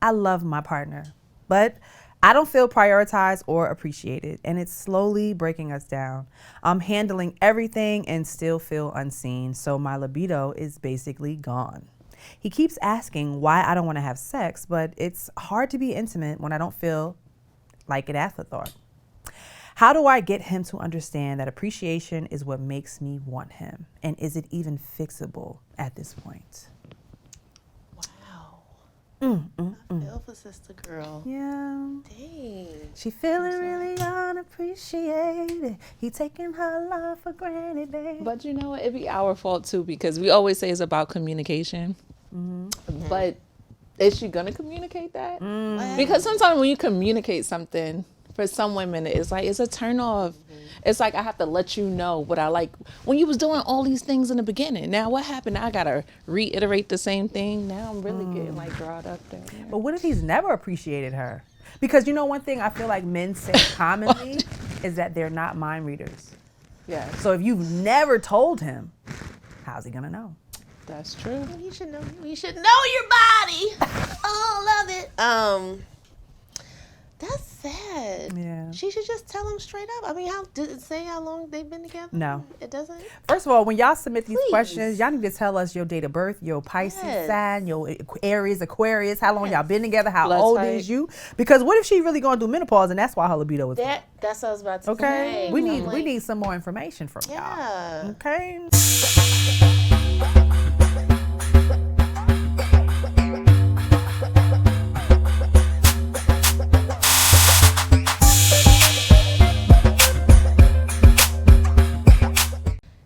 I love my partner, but I don't feel prioritized or appreciated, and it's slowly breaking us down. I'm handling everything and still feel unseen, so my libido is basically gone. He keeps asking why I don't want to have sex, but it's hard to be intimate when I don't feel like an afterthought. How do I get him to understand that appreciation is what makes me want him? And is it even fixable at this point? I feel for sister girl. Yeah. Dang. She feeling really unappreciated. He taking her love for granted, babe. But you know what? It'd be our fault too, because we always say it's about communication. But is she gonna communicate that? Because sometimes when you communicate something, for some women, it's like it's a turn off. It's like I have to let you know what I like. When you was doing all these things in the beginning, now what happened? I gotta reiterate the same thing. Now I'm really getting like drawed up there. But what if he's never appreciated her? Because you know one thing I feel like men say commonly is that they're not mind readers. Yeah, So if you've never told him, how's he gonna know? that's true. Well, you should know. You should know your body. Oh, love it. That's sad. Yeah. She should just tell him straight up. I mean, how did it say how long they've been together? No. It doesn't. First of all, when y'all submit these Please. questions, y'all need to tell us your date of birth, your Pisces Yes. sign, your Aries, Aquarius, how long y'all been together, how Blood old type. is you? Because what if she really going through menopause and that's why her libido is low? That's what I was about to Okay, say. we I'm like, need some more information from Yeah. y'all. Okay.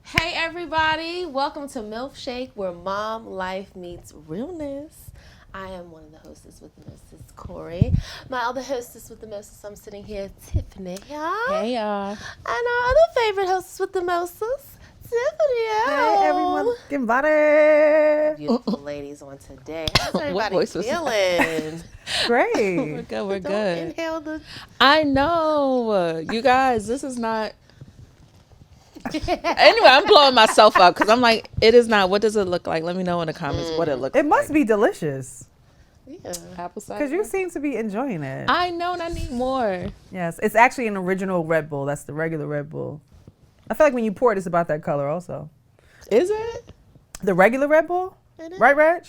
Hey everybody, welcome to Milfshake, where mom life meets realness. I am one of the hostess with the mostest, Cori. My other hostess with the mostest, I'm sitting here, Tiffany. Hey y'all. And our other favorite hostess with the mostest, Tiffany. Hey, everyone, get butter. Beautiful ladies on today. How's everybody voice was that? feeling? We're Great. good. We're Don't good. inhale the... I know, you guys. This is not. Anyway, I'm blowing myself up because I'm like, it is not. What does it look like? Let me know in the comments what it looks like. It must be delicious Yeah. Apple cider. because you seem to be enjoying it. I know, and I need more. Yes, it's actually an original Red Bull. That's the regular Red Bull. I feel like when you pour it, it's about that color also. Is it? The regular Red Bull? It is? Right, Reg?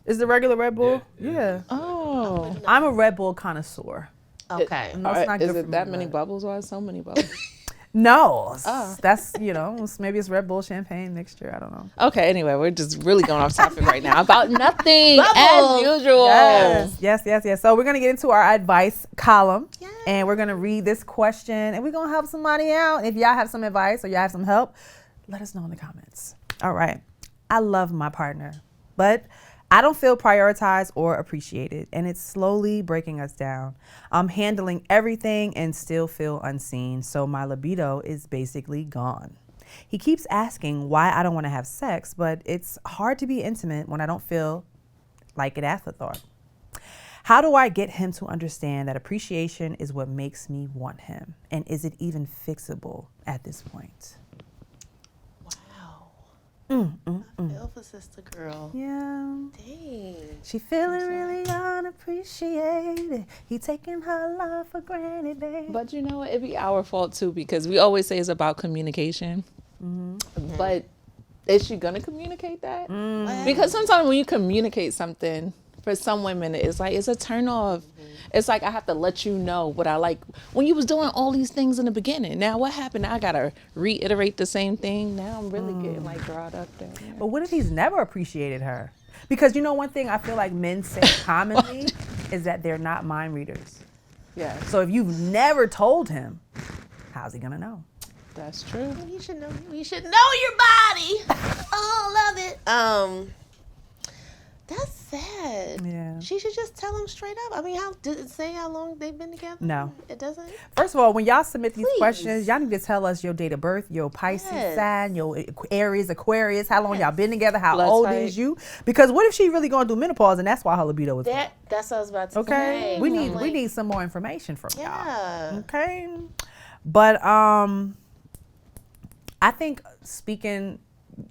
Is the regular Red Bull? Yeah. Oh. I'm a Red Bull connoisseur. Okay. No, it's not Is good it for that me, many but- bubbles? Why so many bubbles? No. Oh. That's, maybe it's Red Bull champagne mixture. I don't know. Okay, anyway, we're just really going off topic right now about nothing Bubbles. as usual. Yes. So we're going to get into our advice column. Yes. And we're going to read this question. And we're going to help somebody out. If y'all have some advice or y'all have some help, let us know in the comments. All right. I love my partner, but I don't feel prioritized or appreciated, and it's slowly breaking us down. I'm handling everything and still feel unseen, so my libido is basically gone. He keeps asking why I don't want to have sex, but it's hard to be intimate when I don't feel like an afterthought. How do I get him to understand that appreciation is what makes me want him? And is it even fixable at this point? Wow. I feel for sister girl. Yeah. Dang. She feeling really unappreciated. He taking her love for granted, babe. But you know what? It'd be our fault too, because we always say it's about communication. But is she gonna communicate that? Because sometimes when you communicate something, for some women, it's like it's a turn off. It's like I have to let you know what I like. When you was doing all these things in the beginning, now what happened? I gotta reiterate the same thing. Now I'm really getting like drawed up there. But what if he's never appreciated her? Because you know one thing I feel like men say commonly is that they're not mind readers. Yeah, So if you've never told him, how's he gonna know? that's true. Well, you should know. You should know your body. Oh, love it. That's sad. Yeah. She should just tell him straight up. I mean, how did it say how long they've been together? No. It doesn't. First of all, when y'all submit these Please. questions, y'all need to tell us your date of birth, your Pisces Yes. sign, your Aries, Aquarius, how long y'all been together, how Blood old type. is you? Because what if she really going through menopause and that's why her libido is low? That's what I was about to Okay, say. we I'm need like, we need some more information from Yeah. y'all. Okay, but I think speaking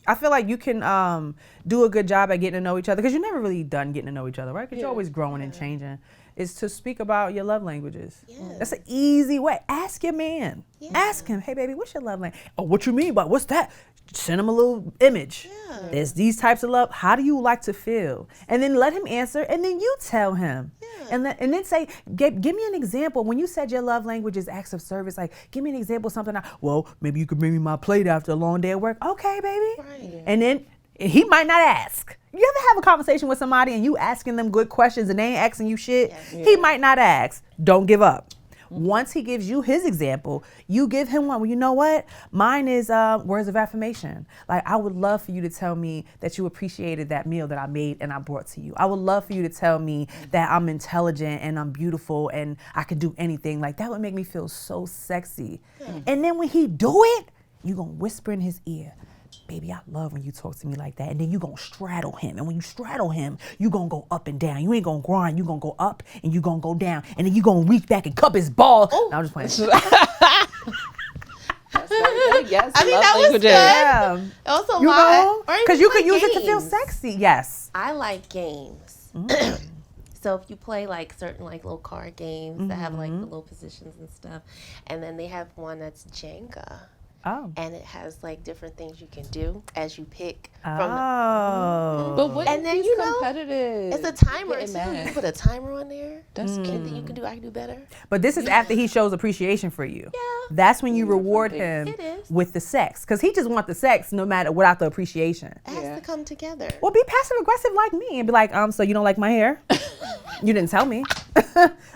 I feel like you can do a good job at getting to know each other, because you're never really done getting to know each other, right? Because you're always growing and changing. Is to speak about your love languages. Yes. That's an easy way. Ask your man. Yeah. Ask him, hey baby, what's your love language? Oh, what you mean by what's that? Send him a little image. Yeah. There's these types of love. How do you like to feel? And then let him answer, and then you tell him. Yeah. And then say, give me an example. When you said your love language is acts of service, like give me an example of something. Well, maybe you could bring me my plate after a long day at work. Okay, baby. Right. And then he might not ask. You ever have a conversation with somebody and you asking them good questions and they ain't asking you shit? Yeah. He might not ask. Don't give up. Once he gives you his example, you give him one. Well, you know what? Mine is words of affirmation. Like, I would love for you to tell me that you appreciated that meal that I made and I brought to you. I would love for you to tell me that I'm intelligent and I'm beautiful and I can do anything. Like, that would make me feel so sexy. And then when he do it, you gonna whisper in his ear, baby, I love when you talk to me like that. And then you gonna straddle him. And when you straddle him, you gonna go up and down. You ain't gonna grind. You gonna go up and you gonna go down. And then you gonna reach back and cup his ball. No, I'm just playing. Yes, I think love that was languages. good. Yeah. That was a You lot. know? Or even Because you play could use it to feel games. sexy. Yes. I like games. So if you play like certain like little card games that have like the little positions and stuff, and then they have one that's Jenga. Oh. And it has like different things you can do as you pick Oh. But what And if then, he's you know, competitive? it's a timer Getting too. You mad. can put a timer on there. That's Anything you can do, I can do better. But this is after he shows appreciation for you. Yeah. That's when you reward him It is. with the sex. Because he just wants the sex no matter without the appreciation. It has Yeah. to come together. Well, be passive aggressive like me and be like, so you don't like my hair? You didn't tell me.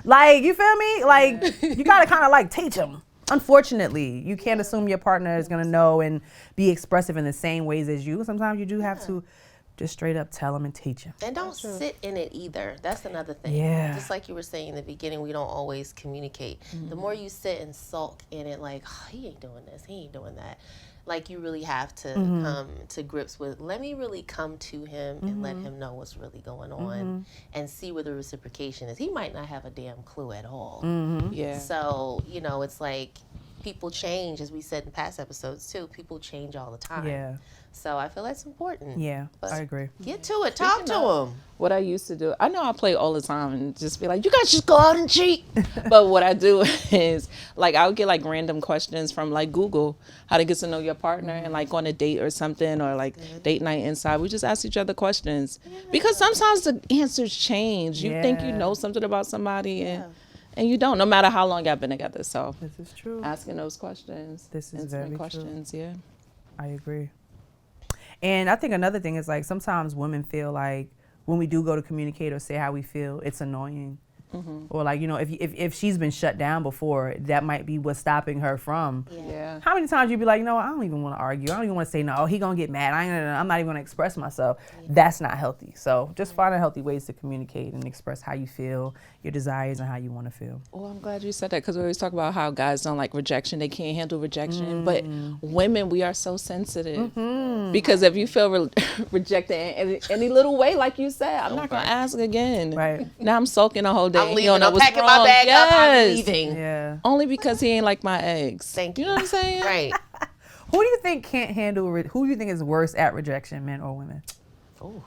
Like, you feel me? Like, you gotta kind of like teach him. Unfortunately, you can't assume your partner is gonna know and be expressive in the same ways as you. Sometimes you do have to just straight up tell him and teach him. And don't sit in it either. That's another thing. Yeah. Just like you were saying in the beginning, we don't always communicate. The more you sit and sulk in it, like, oh, he ain't doing this, he ain't doing that. Like, you really have to come to grips with, let me really come to him and let him know what's really going on and see where the reciprocation is. He might not have a damn clue at all. Yeah. So, you know, it's like people change, as we said in past episodes too. People change all the time. Yeah. So I feel that's important. Yeah, But I agree. Get to it. Talk to him. What I used to do, I know I play all the time and just be like, you guys just go out and cheat. But what I do is, like, I would get like random questions from like Google, how to get to know your partner, and like on a date or something, or like date night inside. We just ask each other questions. Because sometimes the answers change. You think you Yeah. know something about somebody and you don't, no matter how long y'all been together. So This is true. asking those questions, This is answering very true. questions, yeah. I agree. And I think another thing is, like, sometimes women feel like when we do go to communicate or say how we feel, it's annoying. Or like, you know, if she's been shut down before, that might be what's stopping her from. Yeah. How many times you be like, you know what, I don't even want to argue. I don't even want to say no. Oh, he gonna get mad. I'm not even gonna express myself. That's not healthy. So just finding healthy ways to communicate and express how you feel, your desires, and how you want to feel. Well, I'm glad you said that, because we always talk about how guys don't like rejection. They can't handle rejection. But women, we are so sensitive. Because if you feel rejected in any little way, like you said, I'm not going to ask again. Right. Now I'm sulking the whole day. I'm You leaving. don't know I'm what's packing my wrong. bag up. I'm Yes. leaving. Yeah. Only because he ain't like my eggs. Thank you. You know what I'm saying? Right. Who do you think can't handle? Who do you think is worse at rejection, men or women? Oh,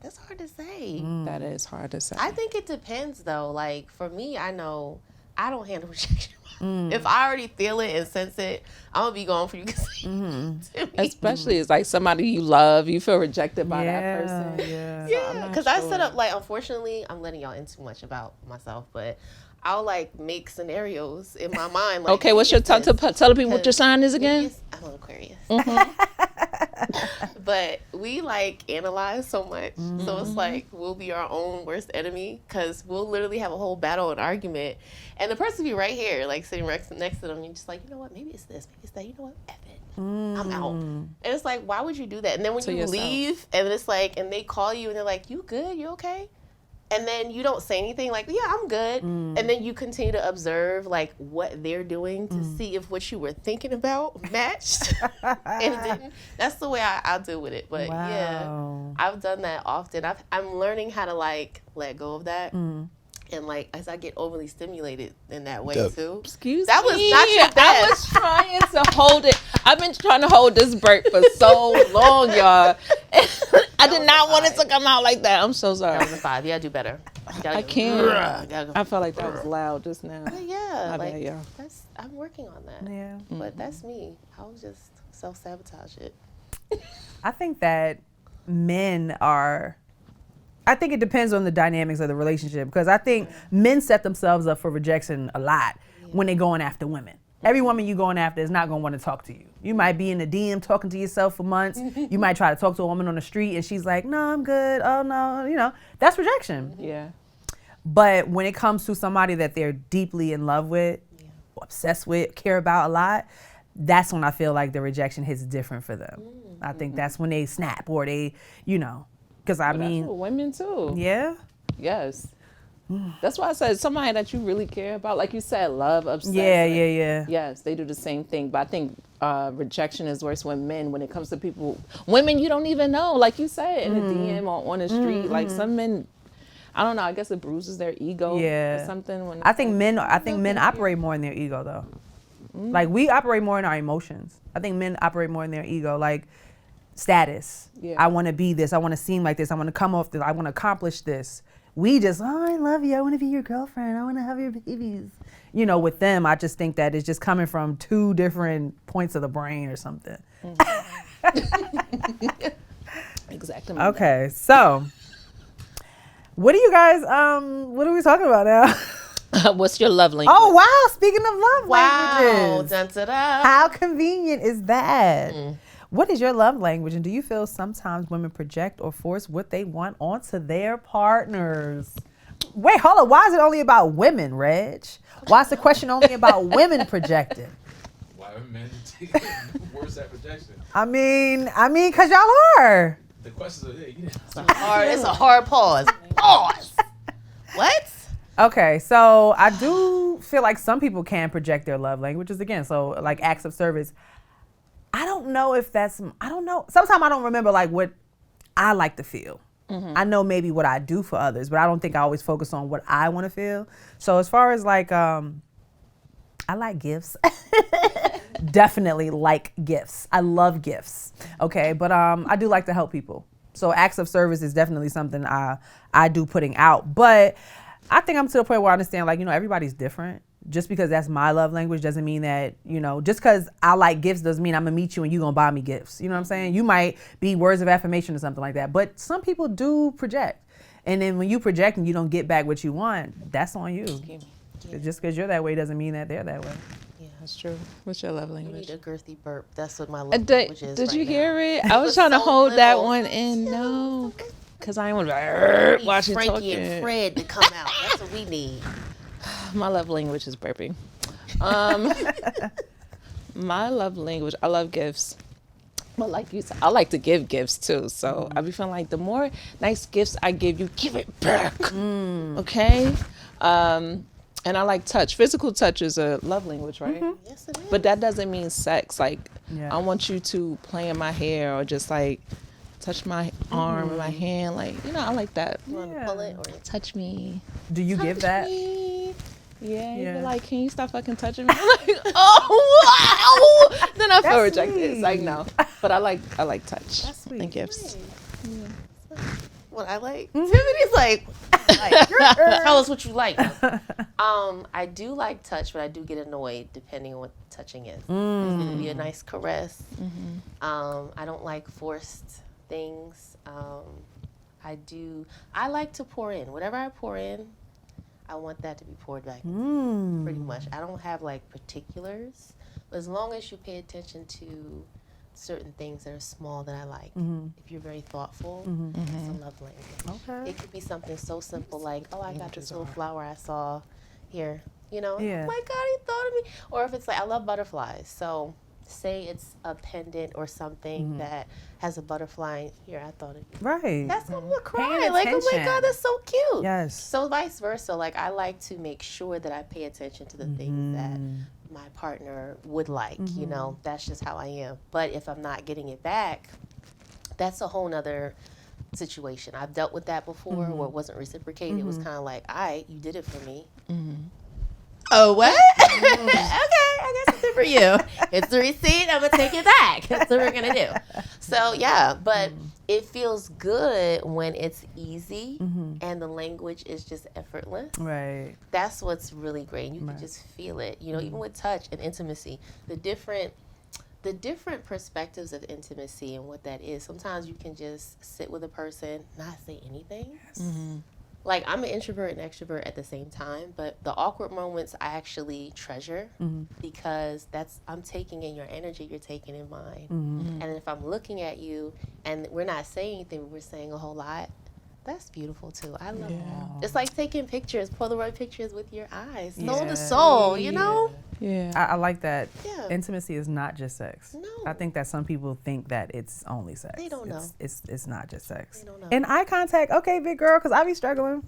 that's hard to say. That is hard to say. I think it depends, though. Like, for me, I know I don't handle rejection. If I already feel it and sense it, I'm going to be going for you. Especially it's like somebody you love, you feel rejected by that person. Yeah. Yeah, because I set up, like, unfortunately, I'm letting y'all in too much about myself, but I'll, like, make scenarios in my mind. Like, Okay, what's your tell the people what your sign is again? I'm an Aquarius. But we, like, analyze so much. So it's like we'll be our own worst enemy, because we'll literally have a whole battle and argument. And the person be right here, like, sitting next to them. And you're just like, you know what? Maybe it's this. Maybe it's that. You know what? F it. I'm out. And it's like, why would you do that? And then when To you yourself. leave, and it's like, and they call you and they're like, you good? You okay? And then you don't say anything, like, yeah, I'm good. And then you continue to observe, like, what they're doing to see if what you were thinking about matched. And it didn't. That's the way I'll deal with it. But yeah, Wow. I've done that often. I'm learning how to, like, let go of that. And like as I get overly stimulated in that way too. Excuse that was me. not your best. I was trying to hold it. I've been trying to hold this burp for so long, y'all. I did not want it to come out like that. I'm so sorry. That was a 5. You gotta do better. I can't. I felt like that was loud just now. But yeah, My bad, y'all. I'm working on that. Yeah. But that's me. I'll just self-sabotage it. I think that I think it depends on the dynamics of the relationship, because I think men set themselves up for rejection a lot when they're going after women. Every woman you going after is not going to want to talk to you. You might be in the DM talking to yourself for months. You might try to talk to a woman on the street and she's like, no, I'm good. Oh, no. That's rejection. Yeah. But when it comes to somebody that they're deeply in love with, obsessed with, care about a lot, that's when I feel like the rejection hits different for them. I think that's when they snap or they, because I mean. That's for women too. Yeah? Yes. That's why I said somebody that you really care about, like you said, love, obsessed. Yeah. Yes, they do the same thing. But I think rejection is worse when it comes to women you don't even know, like you said, in the DM or on the street. Like some men, I don't know, I guess it bruises their ego or something. I think men operate more in their ego though. Like we operate more in our emotions. I think men operate more in their ego, like status. Yeah. I want to be this. I want to seem like this. I want to come off this. I want to accomplish this. We just, I love you. I want to be your girlfriend. I want to have your babies. With them, I just think that it's just coming from two different points of the brain or something. Exactly. Okay, so what are you guys, what are we talking about now? What's your love language? Oh, wow. Speaking of love languages. Dun-da-da. How convenient is that? What is your love language, and do you feel sometimes women project or force what they want onto their partners? Wait, hold on. Why is it only about women, Reg? Why is the question only about women projecting? Why are men worse at projection? I mean, because y'all are. The questions are It's a hard pause. Pause. What? Okay, so I do feel like some people can project their love languages again. So like acts of service. I don't know. Sometimes I don't remember like what I like to feel. I know maybe what I do for others, but I don't think I always focus on what I want to feel. So as far as like, I like gifts. Definitely like gifts. I love gifts. Okay, but I do like to help people. So acts of service is definitely something I do putting out. But I think I'm to the point where I understand like, everybody's different. Just because that's my love language doesn't mean that, just because I like gifts doesn't mean I'm going to meet you and you're going to buy me gifts. You know what I'm saying? You might be words of affirmation or something like that. But some people do project. And then when you project and you don't get back what you want, that's on you. Just because you're that way doesn't mean that they're that way. Yeah, That's true. What's your love you language? need a girthy burp. That's what my love language is. Did right you now. hear it? I was trying to hold that one in. No. Because I didn't want to be watching Frankie talking. and Fred to come out. That's what we need. My love language is burping. My love language, I love gifts. But like you said, I like to give gifts too. So I be feeling like the more nice gifts I give you, give it back. Okay? And I like touch. Physical touch is a love language, right? Yes, it is. But that doesn't mean sex. Like, Yeah. I want you to play in my hair or just like touch my arm or my hand. Like, I like that. You want to pull it or Touch me. Do you give Touch that? me. Yeah, you Yeah. be like, can you stop fucking touching me? I'm like, oh, wow. Then I feel That's rejected. It's like, sweet. no. But I like touch That's sweet. and gifts. what I like? Tiffany's like tell us what you like. I do like touch, but I do get annoyed depending on what touching is. It can be a nice caress. I don't like forced things. I like to pour in. Whatever I pour in, I want that to be poured back in, pretty much. I don't have like particulars, but as long as you pay attention to certain things that are small that I like, if you're very thoughtful, it's a love language. Okay. It could be something so simple like, oh, I got this little flower I saw here, Yeah. oh my God, he thought of me. Or if it's like, I love butterflies, so say it's a pendant or something that has a butterfly here, I thought of you. Right. That's when we'll cry. Paying Like, oh my attention. God, that's so cute. Yes. So vice versa. Like, I like to make sure that I pay attention to the things that my partner would like. That's just how I am. But if I'm not getting it back, that's a whole nother situation. I've dealt with that before where it wasn't reciprocated. It was kind of like, all right, you did it for me. Oh, what? Okay, I guess it's it for you. It's the receipt. I'm going to take it back. That's what we're going to do. So, yeah, but it feels good when it's easy and the language is just effortless. Right. That's what's really great. You can just feel it. You know, even with touch and intimacy, the different perspectives of intimacy and what that is. Sometimes you can just sit with a person, not say anything. Like, I'm an introvert and extrovert at the same time, but the awkward moments I actually treasure because I'm taking in your energy, you're taking in mine. And if I'm looking at you and we're not saying anything, but we're saying a whole lot, that's beautiful too. I love that. It's like taking pictures, Polaroid pictures with your eyes, soul to soul, you know? Yeah. I like that. Yeah. Intimacy is not just sex. No. I think that some people think that it's only sex. They don't know. It's not just sex. They don't know. And eye contact, okay, big girl, because I be struggling.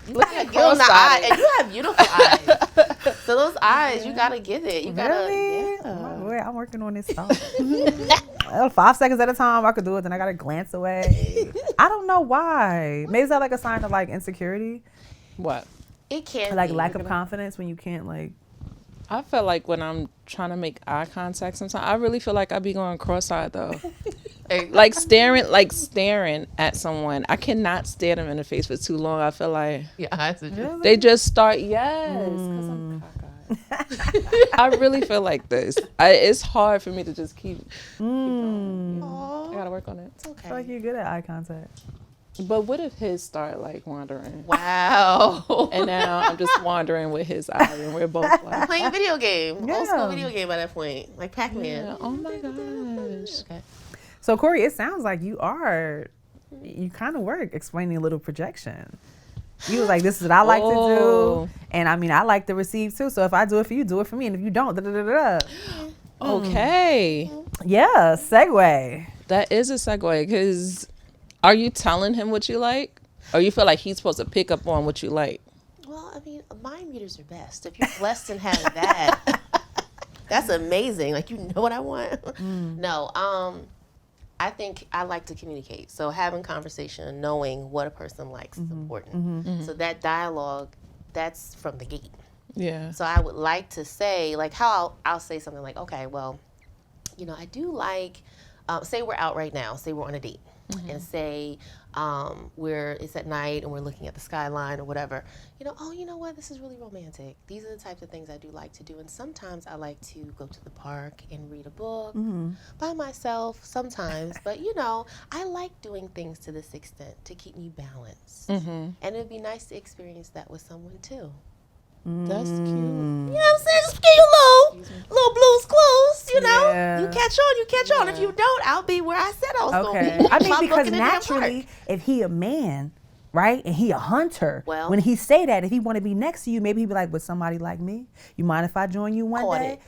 Look at you in the eye, and you have beautiful eyes. So those eyes, you gotta give it. You gotta. Really? Yeah. Oh, boy, I'm working on this stuff. 5 seconds at a time, I could do it. Then I gotta glance away. I don't know why. Maybe is that like a sign of like insecurity, What? It can like be. lack of confidence when you can't like. I feel like when I'm trying to make eye contact sometimes, I really feel like I be going cross-eyed though. like staring at someone. I cannot stare them in the face for too long. I feel like Your eyes are just. they just start, because I'm cockeyed. I really feel like this. It's hard for me to just keep going. I gotta work on it. It's I feel okay. like you're good at eye contact. But what if his start like wandering? Wow. And now I'm just wandering with his eye, and we're both like, Playing a video game. Old school Yeah. video game by that point. Like Pac-Man. yeah, oh my gosh. Okay. So Cori, it sounds like you kind of work explaining a little projection. You was like, this is what I like to do. And I mean, I like to receive too. So if I do it for you, do it for me. And if you don't, da da da da. Okay. Yeah, segue. That is a segue, because are you telling him what you like? Or you feel like he's supposed to pick up on what you like? Well, I mean, mind readers are best. If you're blessed and have that, that's amazing. Like, you know what I want. No, I think I like to communicate. So having conversation and knowing what a person likes is important. So that dialogue, that's from the gate. Yeah. So I would like to say, like, how I'll say something like, okay, well, you know, I do like, say we're out right now, say we're on a date, and say it's at night and we're looking at the skyline or whatever. You know, oh, you know what, this is really romantic. These are the types of things I do like to do. And sometimes I like to go to the park and read a book by myself sometimes. But, you know, I like doing things to this extent to keep me balanced. And it'd be nice to experience that with someone too. That's cute. You know what I'm saying? Just give you little blues clues, you know? Yeah. You catch on. If you don't, I'll be where I said I was going to Okay. be. I mean, I'm because looking in that naturally, park. if he a man, right, and he a hunter, Well- when he say that, if he want to be next to you, maybe he be like, with somebody like me, you mind if I join you one Caught day? it.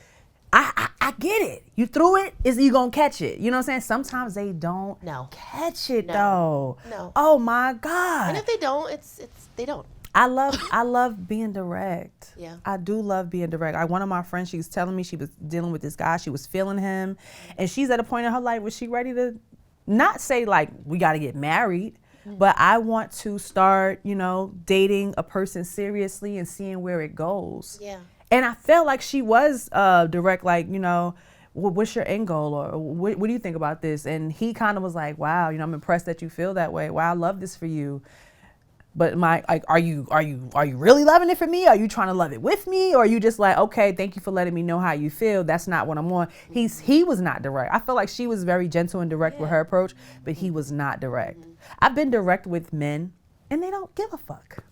I get it. You threw it, is you gonna catch it? You know what I'm saying? Sometimes they don't catch it though. No. Oh my God. And if they don't, it's they don't. I love being direct. Yeah. I do love being direct. Like one of my friends, she was telling me she was dealing with this guy. She was feeling him. And she's at a point in her life where she ready to not say like, we got to get married, but I want to start, you know, dating a person seriously and seeing where it goes. Yeah. And I felt like she was direct, like, you know, what's your end goal, or what do you think about this? And he kind of was like, wow, you know, I'm impressed that you feel that way. Wow, I love this for you. But are you really loving it for me? Are you trying to love it with me? Or are you just like, okay, thank you for letting me know how you feel. That's not what I'm on. He was not direct. I feel like she was very gentle and direct with her approach, but he was not direct. I've been direct with men and they don't give a fuck.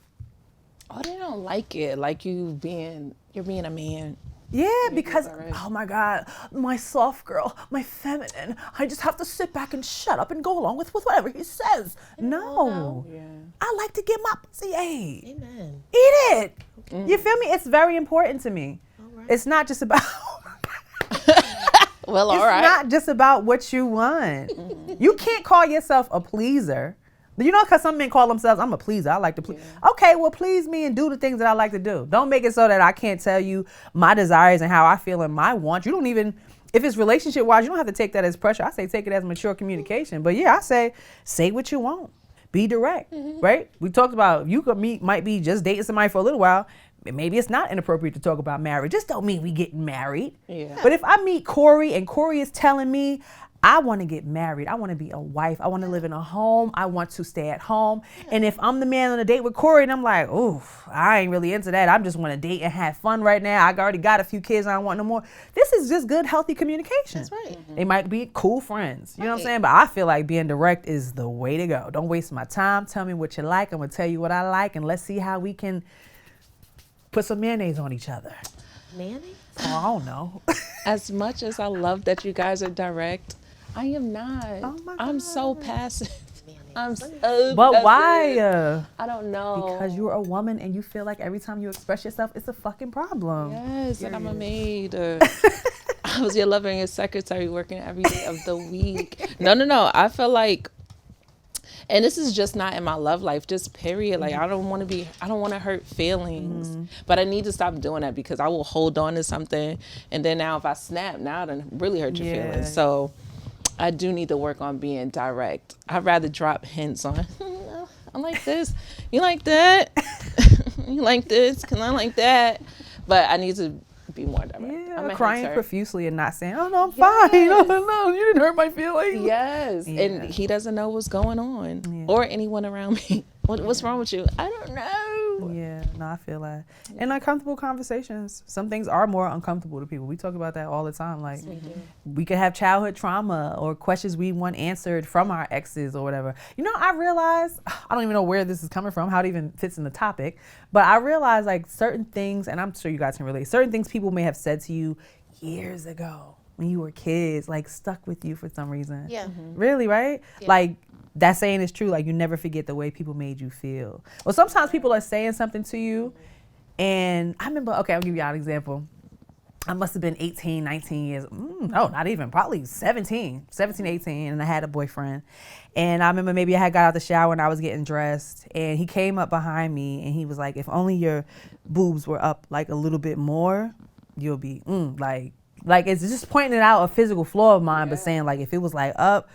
Oh, they don't like it. Like you're being a man. Yeah, because, direct. oh my God, my soft girl, my feminine, I just have to sit back and shut up and go along with whatever he says. No. Yeah. I like to get my pussy ate. Amen. Eat it. You feel me? It's very important to me. Right. It's not just about Well, all it's right. not just about what you want. You can't call yourself a pleaser. You know, because some men call themselves, I'm a pleaser. I like to please. Okay, well, please me and do the things that I like to do. Don't make it so that I can't tell you my desires and how I feel and my wants. You don't even, If it's relationship wise, you don't have to take that as pressure. I say take it as mature communication. But yeah, I say what you want. Be direct, right? We talked about you might be just dating somebody for a little while. Maybe it's not inappropriate to talk about marriage. Just don't mean we getting married. Yeah. But if I meet Cori and Cori is telling me I want to get married, I want to be a wife, I want to live in a home, I want to stay at home. And if I'm the man on a date with Cori and I'm like, oof, I ain't really into that. I just want to date and have fun right now. I already got a few kids. I don't want no more. This is just good, healthy communication. That's right. They might be cool friends. You know what I'm saying? But I feel like being direct is the way to go. Don't waste my time. Tell me what you like. I'm going to tell you what I like. And let's see how we can put some mayonnaise on each other. Mayonnaise? Oh, I don't know. As much as I love that you guys are direct, I am not. Oh my I'm God. so passive. Mayonnaise. I'm so But passive. why? I don't know. Because you're a woman and you feel like every time you express yourself, it's a fucking problem. Yes, and I'm a maid. I was your lover and your secretary working every day of the week. No. I feel like, and this is just not in my love life, just period. Like I don't want to hurt feelings, but I need to stop doing that because I will hold on to something. And then now if I snap, now I done really hurt your feelings. So I do need to work on being direct. I'd rather drop hints on, I like this, you like that, you like this, cause I like that. But I need to be more direct. Yeah, I'm crying hurt. profusely and not saying, oh no, I'm fine. No, you didn't hurt my feelings. Yes, Yeah. and he doesn't know what's going on, Yeah. or anyone around me. What's wrong with you? I don't know. Yeah, no, I feel that. And uncomfortable conversations. Some things are more uncomfortable to people. We talk about that all the time. Like, we could have childhood trauma or questions we want answered from our exes or whatever. You know, I realize, I don't even know where this is coming from, how it even fits in the topic, but I realize like certain things, and I'm sure you guys can relate, certain things people may have said to you years ago when you were kids, like stuck with you for some reason. Yeah. Really, right? Yeah. Like, that saying is true. Like, you never forget the way people made you feel. Well, sometimes people are saying something to you, and I remember, okay, I'll give you an example. I must have been 18, 19 years. No, not even, probably 17, 18, and I had a boyfriend. And I remember maybe I had got out the shower and I was getting dressed, and he came up behind me, and he was like, if only your boobs were up like a little bit more, you'll be, like it's just pointing out a physical flaw of mine, but saying like, if it was like up,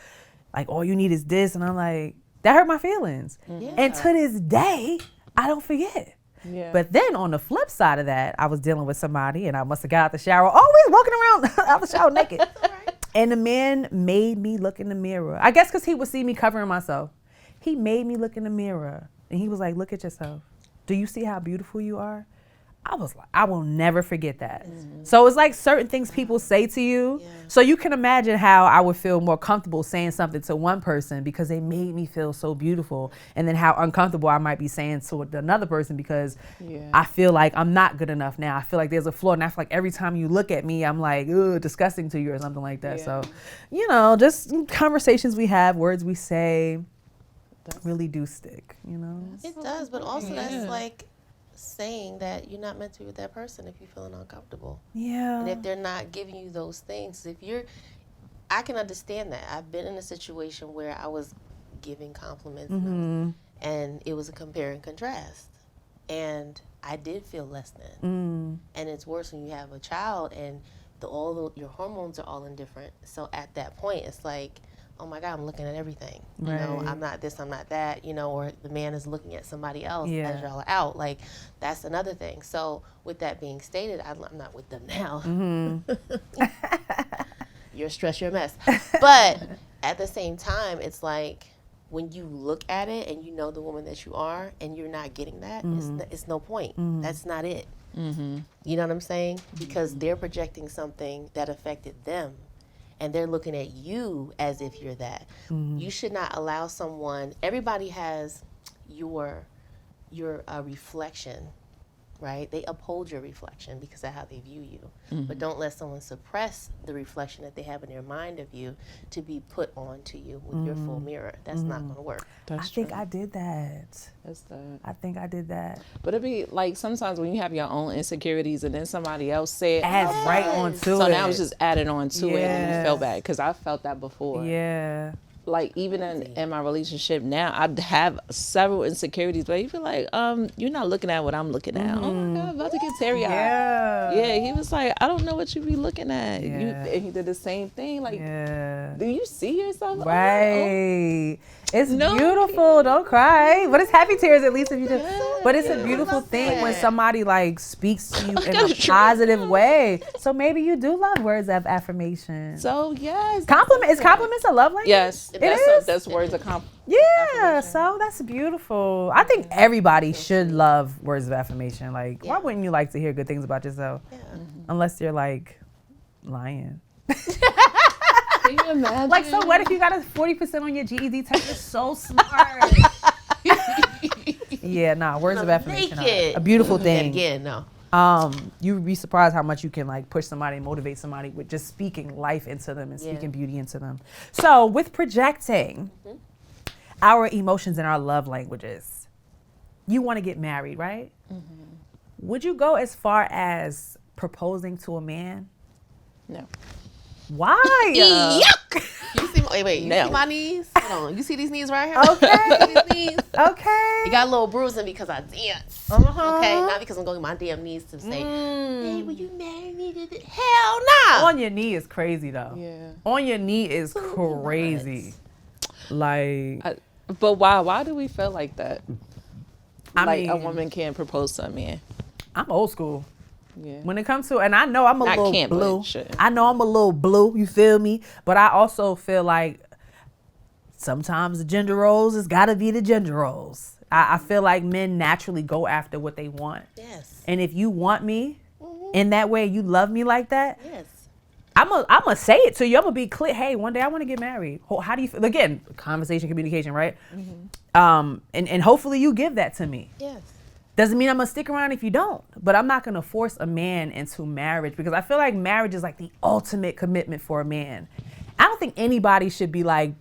like, all you need is this. And I'm like, that hurt my feelings. Yeah. And to this day, I don't forget. Yeah. But then on the flip side of that, I was dealing with somebody and I must have got out the shower, always walking around out the shower naked. And the man made me look in the mirror. I guess because he would see me covering myself. He made me look in the mirror and he was like, look at yourself. Do you see how beautiful you are? I was like, I will never forget that. So it's like certain things people say to you. Yeah. So you can imagine how I would feel more comfortable saying something to one person because they made me feel so beautiful. And then how uncomfortable I might be saying to another person because I feel like I'm not good enough now. I feel like there's a flaw. And I feel like every time you look at me, I'm like, ugh, disgusting to you or something like that. So, you know, just conversations we have, words we say really do stick, you know? It does, but also that's like saying that you're not meant to be with that person if you're feeling uncomfortable. Yeah. And if they're not giving you those things, I can understand that. I've been in a situation where I was giving compliments and it was a compare and contrast. And I did feel less than. And it's worse when you have a child and your hormones are all indifferent. So at that point, it's like, oh my God, I'm looking at everything. You know, I'm not this, I'm not that, you know, or the man is looking at somebody else as y'all are out. Like, that's another thing. So with that being stated, I'm not with them now. You're a stress, you're a mess. But at the same time, it's like when you look at it and you know the woman that you are and you're not getting that, it's no point. That's not it. You know what I'm saying? Because they're projecting something that affected them. And they're looking at you as if you're that. You should not allow someone, everybody has your reflection, right? They uphold your reflection because of how they view you. But don't let someone suppress the reflection that they have in their mind of you to be put onto you with your full mirror. That's not going to work. I think I did that. That's that. I think I did that. But it'd be like sometimes when you have your own insecurities and then somebody else say it. Add right on to it. So now it's just added on to it and Yeah. you feel bad because I felt that before. Yeah. like even in my relationship now, I have several insecurities, but he feel like, you're not looking at what I'm looking at. Oh my God, I'm about to get teary-eyed. Yeah, he was like, I don't know what you be looking at. And he did the same thing. Like, do you see yourself? Right. It's beautiful. Don't cry. But it's happy tears, at least if you do. But it's a beautiful thing when somebody like speaks to you in a positive way. So maybe you do love words of affirmation. So yes. Is compliments a love language? Yes. That's words of compliment. Yeah, so that's beautiful. I think everybody should love words of affirmation. Like, why wouldn't you like to hear good things about yourself? Yeah. Unless you're like lying. Can you imagine? Like, so what if you got a 40% on your GED test? You're so smart. Words of affirmation are a beautiful thing. You'd be surprised how much you can like push somebody, motivate somebody with just speaking life into them and speaking beauty into them. So with projecting our emotions and our love languages, you want to get married, right? Would you go as far as proposing to a man? No. Why? Yuck! You see, you see my knees? Hold on. You see these knees right here? Okay. These knees? Okay. You got a little bruising because I dance. Okay, not because I'm going to my damn knees to say, hey, will you marry me? Hell no. On your knee is crazy though. Yeah. On your knee is crazy. Like, but why do we feel like that? I mean, a woman can't propose to a man. I'm old school. Yeah. When it comes to, and I know I'm a little blue. But I know I'm a little blue, you feel me? But I also feel like sometimes the gender roles has got to be the gender roles. I feel like men naturally go after what they want. Yes. And if you want me in that way, you love me like that. Yes. I'm gonna say it to you. I'm gonna be clear. Hey, one day I want to get married. How do you feel? Again, conversation, communication, right? And hopefully you give that to me. Yes. Doesn't mean I'm gonna stick around if you don't, but I'm not gonna force a man into marriage because I feel like marriage is like the ultimate commitment for a man. I don't think anybody should be like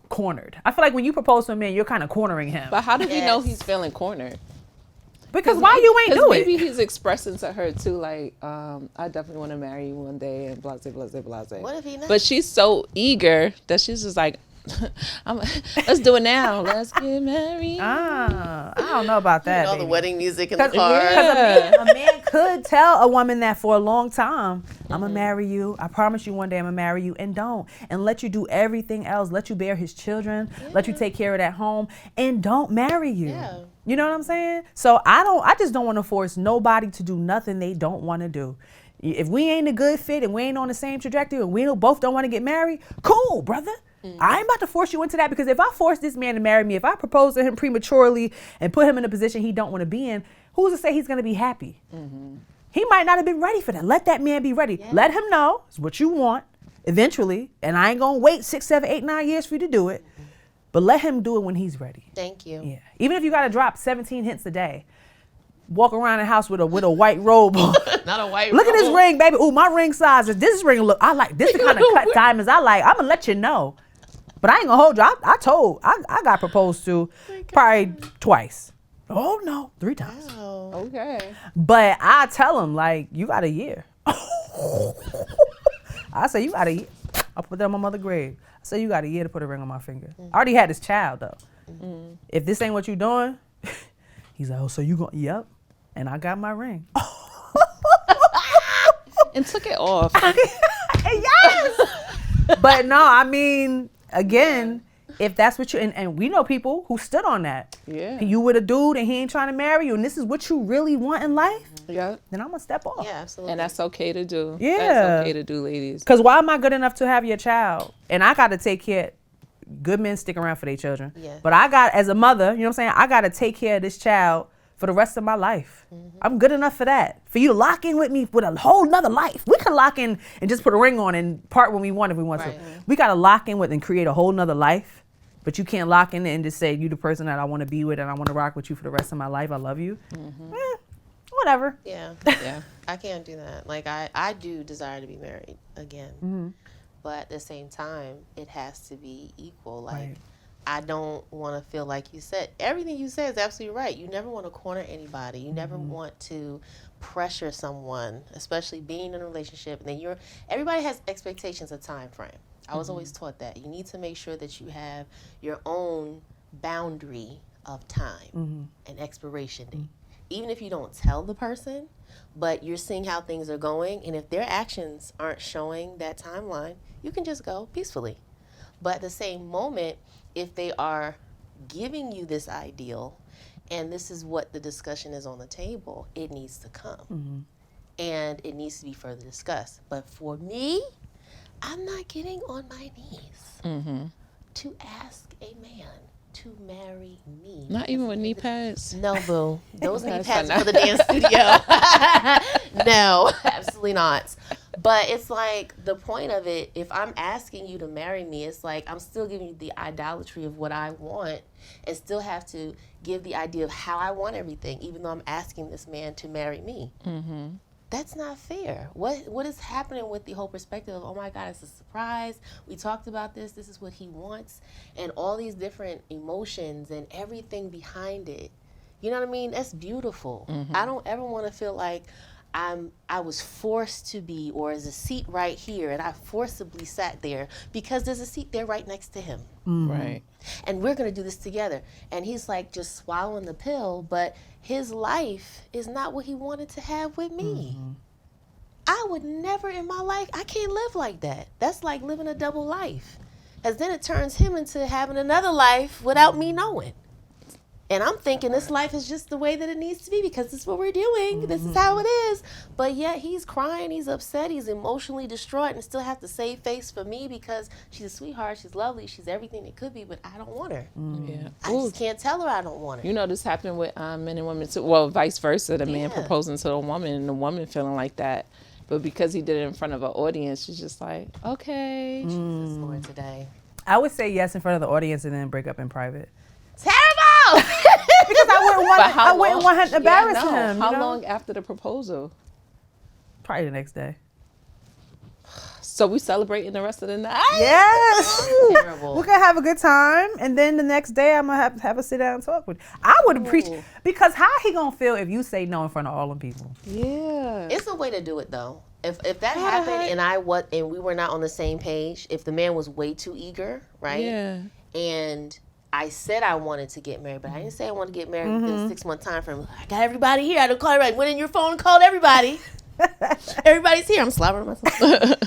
cornered. I feel like when you propose to a man, you're kind of cornering him. But how do we know he's feeling cornered? Because why you ain't do it? Maybe he's expressing to her too, like, I definitely want to marry you one day, and blah, blah, blah, blah, blah. What if he not? But she's so eager that she's just like, let's do it now. Let's get married. I don't know about that. All the wedding music in the car. Because a man could tell a woman that for a long time, I'm going to marry you. I promise you one day I'm going to marry you, and don't. And let you do everything else. Let you bear his children. Let you take care of that home, and don't marry you. Yeah. You know what I'm saying? So I just don't want to force nobody to do nothing they don't want to do. If we ain't a good fit and we ain't on the same trajectory and we both don't want to get married, cool, brother. I ain't about to force you into that, because if I force this man to marry me, if I propose to him prematurely and put him in a position he don't want to be in, who's to say he's going to be happy? He might not have been ready for that. Let that man be ready. Yeah. Let him know it's what you want eventually, and I ain't going to wait 6, 7, 8, 9 years for you to do it, but let him do it when he's ready. Thank you. Yeah. Even if you got to drop 17 hints a day, walk around the house with a white robe on. Not a white Look robe. at this ring, baby. Ooh, my ring size is this ring. Look, I like this. The kind of cut diamonds I like. I'm gonna let you know, but I ain't gonna hold you. I got proposed to probably twice. Oh no, 3 times. Wow. Okay. But I tell him like, you got a year. I say you got a year. I'll put that on my mother's grave. I say you got a year to put a ring on my finger. I already had this child though. If this ain't what you doing, he's like, oh, so you going? Yep. And I got my ring. And took it off. Yes. But no, I mean, again, if that's what you, and we know people who stood on that. Yeah. You with a dude and he ain't trying to marry you, and this is what you really want in life, yeah, then I'm gonna step off. Yeah, absolutely. And that's okay to do. Yeah. That's okay to do, ladies. Because why am I good enough to have your child? And I got to take care. Good men stick around for their children. Yeah. But I got, as a mother, you know what I'm saying? I got to take care of this child for the rest of my life. I'm good enough for that. For you to lock in with me with a whole nother life. We could lock in and just put a ring on and part when we want if we want to. We got to lock in with and create a whole nother life. But you can't lock in and just say, you the person that I want to be with and I want to rock with you for the rest of my life. I love you. Whatever. Yeah. Yeah. I can't do that. Like, I do desire to be married again. But at the same time, it has to be equal. Like, Right. I don't want to feel like you said. Everything you said is absolutely right. You never want to corner anybody. You never want to pressure someone, especially being in a relationship. And then everybody has expectations of time frame. I was always taught that. You need to make sure that you have your own boundary of time and expiration date. Even if you don't tell the person, but you're seeing how things are going, and if their actions aren't showing that timeline, you can just go peacefully. But at the same moment, if they are giving you this ideal, and this is what the discussion is on the table, it needs to come. And it needs to be further discussed. But for me, I'm not getting on my knees to ask a man to marry me. Not even with knee pads? No, boo. Those knee pads are for the dance studio. No, absolutely not. But it's like the point of it, if I'm asking you to marry me, it's like I'm still giving you the idolatry of what I want and still have to give the idea of how I want everything, even though I'm asking this man to marry me. That's not fair. What is happening with the whole perspective of, oh my God, it's a surprise. We talked about this. This is what he wants. And all these different emotions and everything behind it. You know what I mean? That's beautiful. I don't ever want to feel like I was forced to be, or there's a seat right here and I forcibly sat there because there's a seat there right next to him. Right. And we're going to do this together. And he's like just swallowing the pill, but his life is not what he wanted to have with me. I would never in my life, I can't live like that. That's like living a double life. As then it turns him into having another life without me knowing. And I'm thinking this life is just the way that it needs to be because this is what we're doing. This is how it is. But yet he's crying, he's upset, he's emotionally distraught and still have to save face for me because she's a sweetheart, she's lovely, she's everything it could be, but I don't want her. Yeah. I just can't tell her I don't want her. You know, this happened with men and women too. Well, vice versa. The man proposing to the woman and the woman feeling like that. But because he did it in front of an audience, she's just like, okay. Jesus, Lord, today. I would say yes in front of the audience and then break up in private. Terrible! Because I wouldn't want her to embarrass him. How long after the proposal? Probably the next day. So we celebrating the rest of the night? Yes. Terrible. We're going to have a good time. And then the next day, I'm going to have a sit down and talk with you. I would appreciate, because how he going to feel if you say no in front of all them people? Yeah. It's a way to do it, though. If that happened and we were not on the same page, if the man was way too eager, right? Yeah. And I said I wanted to get married, but I didn't say I wanted to get married within a 6-month time frame. I got everybody here. I didn't call everybody. Went in your phone and called everybody. Everybody's here. I'm slobbering myself.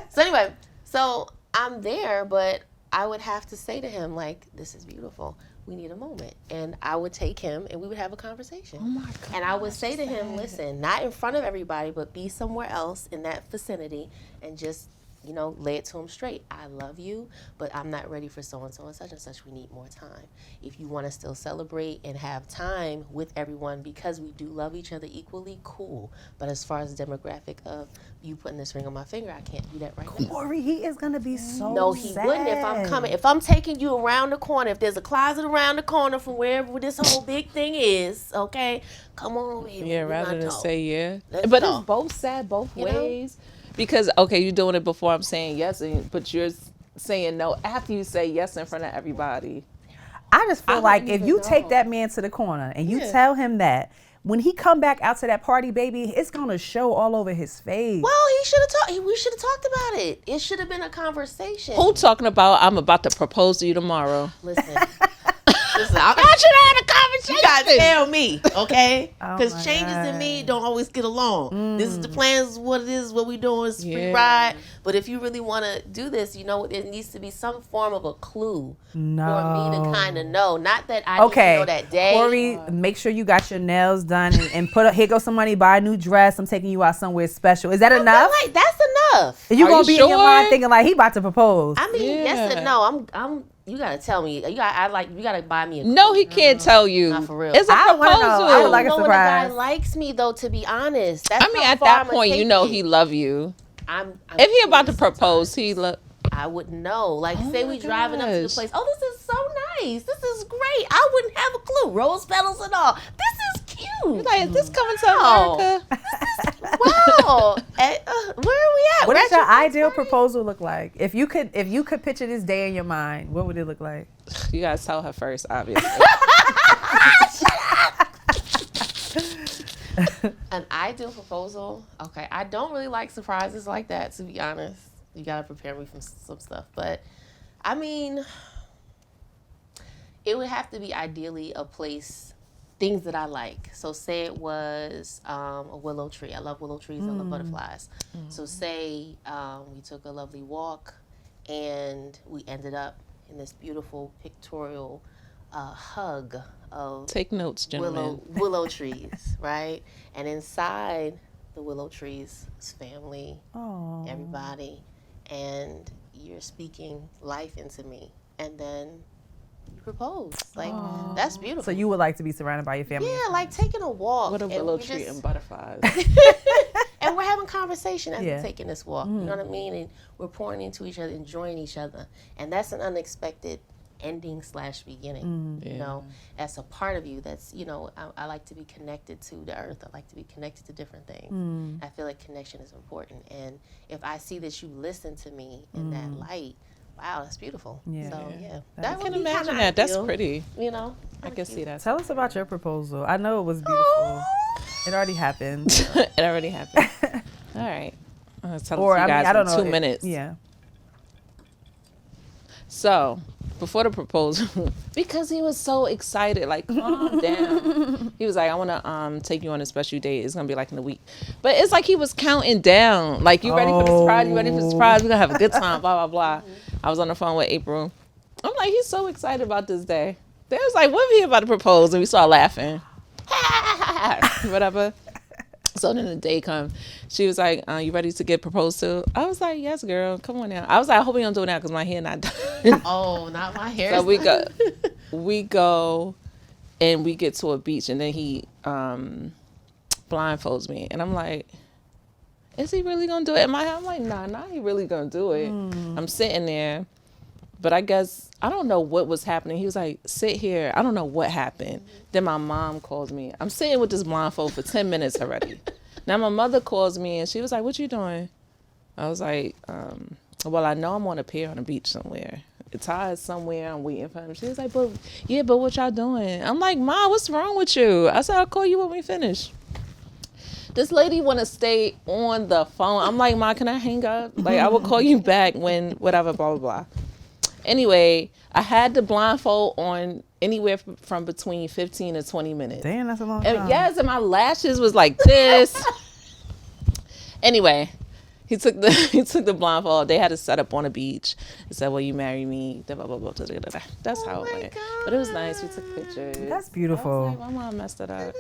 So anyway, so I'm there, but I would have to say to him, like, this is beautiful. We need a moment. And I would take him and we would have a conversation. Oh my God. And I would say to him, listen, not in front of everybody, but be somewhere else in that vicinity and just, you know, lay it to him straight. I love you, but I'm not ready for so-and-so and such and such. We need more time. If you want to still celebrate and have time with everyone because we do love each other equally, cool. But as far as the demographic of you putting this ring on my finger, I can't do that right now. Cori, he is going to be so No, he sad. wouldn't if I'm coming. If I'm taking you around the corner, if there's a closet around the corner from wherever this whole big thing is, okay, come on over here. Yeah, rather than say yeah. Let's But talk. it's both sad both You know? ways. Because, okay, you're doing it before I'm saying yes, but you're saying no after you say yes in front of everybody. I just feel I like wouldn't if you even take know. that man to the corner and you tell him that, when he come back out to that party, baby, it's going to show all over his face. Well, he should have talked. We should have talked about it. It should have been a conversation. Who talking about I'm about to propose to you tomorrow? Listen, I should have had a conversation. You gotta tell me, okay? Oh Because my changes in God. me don't always get along. This is the plans, is what it is, what we doing, is free Yeah. ride. But if you really want to do this, you know, it needs to be some form of a clue for me to kind of know. Not that I need to know that day. Cori, make sure you got your nails done and put here goes some money, buy a new dress. I'm taking you out somewhere special. Is that I feel enough? like that's enough. You Are gonna you be in your sure? mind thinking like he about to propose? I mean, yes Yeah. and no. I'm. You gotta tell me. You gotta buy me a. No, he can't tell you. Not for real. It's a I wanna know. proposal. I would like a know when a guy surprise. likes me though. To be honest, that's I mean, how at far that I'ma point, you take know it. he love you. I'm If he about to sometimes. propose, he love. I wouldn't know. Like, say my we driving up to the gosh. place. Oh, this is so nice. This is great. I wouldn't have a clue. Rose petals and all. This is cute. Like, is this coming to Wow. America? Wow. Where are we at? What We're does your at your ideal party? proposal look like? If you could picture this day in your mind, what would it look like? You gotta tell her first, obviously. An ideal proposal? Okay. I don't really like surprises like that, to be honest. You gotta prepare me for some stuff. But I mean, it would have to be ideally a place, things that I like. So say it was a willow tree. I love willow trees. I love butterflies. So say we took a lovely walk and we ended up in this beautiful pictorial hug of Take notes, gentlemen. willow trees, right? And inside the willow trees is family, everybody, and you're speaking life into me, and then you propose. Like, that's beautiful. So you would like to be surrounded by your family? Yeah, like taking a walk. What a willow tree and butterflies. And we're having conversation as Yeah. we're taking this walk. You know what I mean? And we're pouring into each other, enjoying each other. And that's an unexpected ending / beginning. You know, that's a part of you that's, you know, I like to be connected to the earth. I like to be connected to different things. I feel like connection is important. And if I see that you listen to me in that light, wow, that's beautiful. Yeah. So, yeah. I That can would be imagine kinda that. That's ideal, pretty. You know? I can see that. Tell us about your proposal. I know it was beautiful. It already happened. It already happened. All right. I'm going to tell Or you I guys mean, I don't in know. 2 minutes. Yeah. So, before the proposal, because he was so excited, like, calm down. He was like, I want to take you on a special date. It's going to be like in a week. But it's like he was counting down. Like, you ready for the surprise? You ready for the surprise? We're going to have a good time, blah, blah, blah. I was on the phone with April. I'm like, he's so excited about this day. They was like, what if he about to propose? And we started laughing. Whatever. So then the day come, she was like, you ready to get proposed to? I was like, yes, girl, come on now. I was like, I hope you don't do it now because my hair not done. Oh, not my hair. So we go and we get to a beach and then he blindfolds me. And I'm like, is he really going to do it? In my head, I'm like, nah, he really going to do it. I'm sitting there. But I guess, I don't know what was happening. He was like, sit here. I don't know what happened. Then my mom calls me. I'm sitting with this blindfold for 10 minutes already. Now my mother calls me and she was like, what you doing? I was like, well, I know I'm on a pier on a beach somewhere. It's hot somewhere. I'm waiting for him. She was like, but what y'all doing? I'm like, Ma, what's wrong with you? I said, I'll call you when we finish. This lady want to stay on the phone. I'm like, Ma, can I hang up? Like, I will call you back when whatever, blah, blah, blah. Anyway, I had the blindfold on anywhere from between 15 to 20 minutes. Damn, that's a long time. And yes, and my lashes was like this. Anyway, he took the blindfold. They had it set up on a beach. He said, "Will you marry me?" Blah, blah, blah, blah, blah, blah. That's how it went. But it was nice. We took pictures. That's beautiful. I was like, my mom messed it up.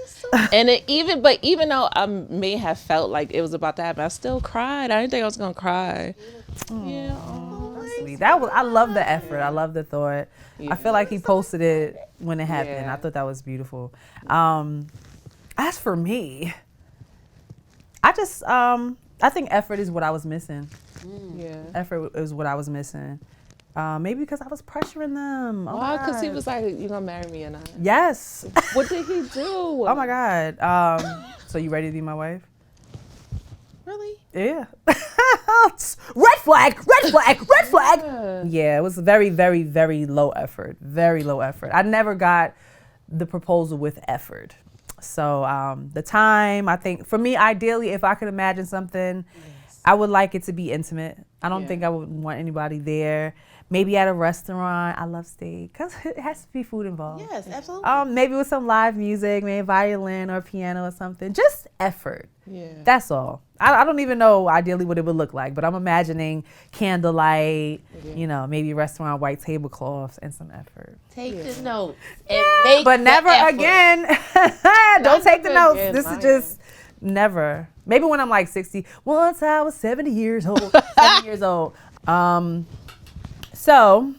And even though I may have felt like it was about to happen, I still cried. I didn't think I was gonna cry. Yeah. Sweet. I love the effort. I love the thought. Yeah. I feel like he posted it when it happened. Yeah. I thought that was beautiful. As for me, I think effort is what I was missing. Yeah. Effort is what I was missing. Maybe because I was pressuring them. Oh Why? my Because he God. was like, you gonna marry me or not? Yes. What did he do? Oh my God. So you ready to be my wife? Really? Yeah. Red flag, red flag, red flag. Yeah, it was very, very, very low effort. Very low effort. I never got the proposal with effort. So the time, I think, for me, ideally, if I could imagine something, I would like it to be intimate. I don't think I would want anybody there. Maybe at a restaurant. I love steak because it has to be food involved. Yes, absolutely. Maybe with some live music, maybe violin or piano or something. Just effort. Yeah. That's all. I don't even know ideally what it would look like, but I'm imagining candlelight, maybe restaurant white tablecloths and some effort. Take the note and make But the never effort. again. Don't take the never notes. again, This is Maya. just never. Maybe when I'm like 60. Once I was 70 years old. 70 years old. So,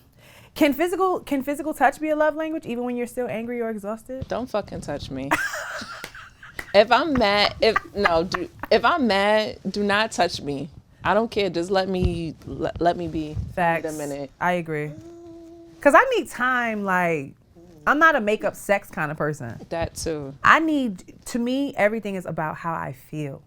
can physical touch be a love language even when you're still angry or exhausted? Don't fucking touch me. If I'm mad, if I'm mad, do not touch me. I don't care. Just let me be. Facts. In a minute. I agree. Cause I need time. Like, I'm not a makeup sex kind of person. That too. To me, everything is about how I feel.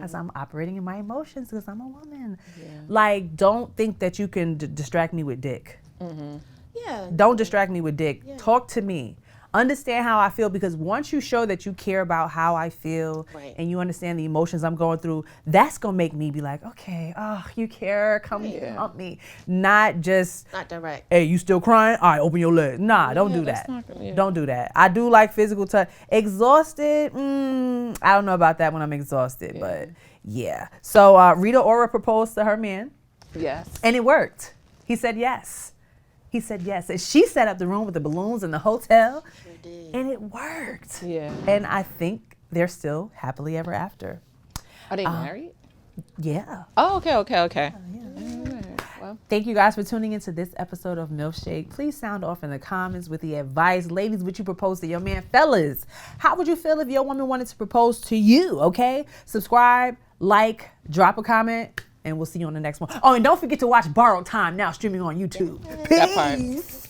As I'm operating in my emotions because I'm a woman. Yeah. Like, don't think that you can distract me with dick. Yeah. Don't distract me with dick. Yeah. Talk to me. understand how I feel, because once you show that you care about how I feel Right. and you understand the emotions I'm going through, that's going to make me be like, okay, oh, you care, come help me. Not just, Not direct. hey, you still crying? All right, open your legs. Nah, don't do that's that. not gonna- yeah. Don't do that. I do like physical touch. Exhausted, I don't know about that when I'm exhausted, but yeah. So Rita Ora proposed to her man, Yes. and it worked. He said yes. He said yes. And she set up the room with the balloons in the hotel, Sure did. and it worked. Yeah. And I think they're still happily ever after. Are they married? Yeah. Oh, okay. Well, Thank you guys for tuning into this episode of Milfshake. Please sound off in the comments with the advice. Ladies, would you propose to your man? Fellas, how would you feel if your woman wanted to propose to you? Okay? Subscribe, like, drop a comment, and we'll see you on the next one. Oh, and don't forget to watch Borrowed Time now streaming on YouTube. that part. Peace.